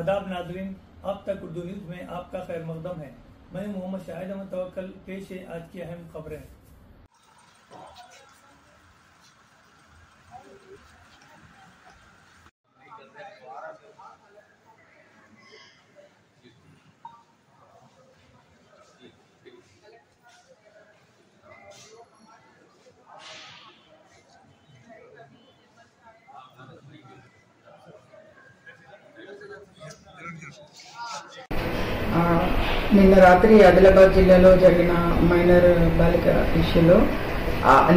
आदाब नाज़रीन, अब तक उर्दू न्यूज़ में आपका खैर मकदम है। मैं मोहम्मद शाहिद अहमद तवक्कल। पेश है आज की अहम खबरें। నిన్న రాత్రి ఆదిలాబాద్ జిల్లాలో జరిగిన మైనర్ బాలిక ఇష్యూలో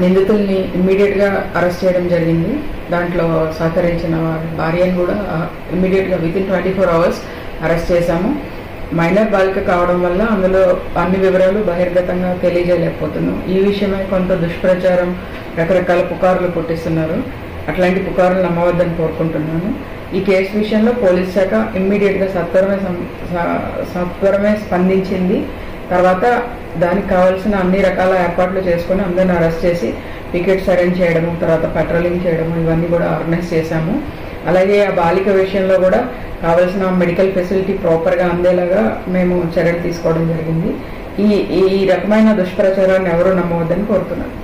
నిందితుల్ని ఇమ్మీడియట్ గా అరెస్ట్ చేయడం జరిగింది. దాంట్లో సహకరించిన వారి భార్యను కూడా ఇమ్మీడియట్ గా వితిన్ 24 hours అరెస్ట్ చేశాము. మైనర్ బాలిక కావడం వల్ల అందులో అన్ని వివరాలు బహిర్గతంగా తెలియజేయలేకపోతున్నాం. ఈ విషయమై కొంత దుష్ప్రచారం, రకరకాల పుకార్లు పుట్టిస్తున్నారు. అట్లాంటి పుకార్లు నమ్మవద్దని కోరుకుంటున్నాను. ఈ కేసు విషయంలో పోలీస్ శాఖ ఇమ్మీడియట్ గా సత్వరమే స్పందించింది. తర్వాత దానికి కావాల్సిన అన్ని రకాల ఏర్పాట్లు చేసుకుని అందరిని అరెస్ట్ చేసి పికెట్స్ అరేంజ్ చేయడము, తర్వాత పెట్రోలింగ్ చేయడము, ఇవన్నీ కూడా ఆర్గనైజ్ చేశాము. అలాగే ఆ బాలిక విషయంలో కూడా కావాల్సిన మెడికల్ ఫెసిలిటీ ప్రాపర్ గా అందేలాగా మేము చర్యలు తీసుకోవడం జరిగింది. ఈ రకమైన దుష్ప్రచారాన్ని ఎవరూ నమ్మవద్దని కోరుతున్నాను.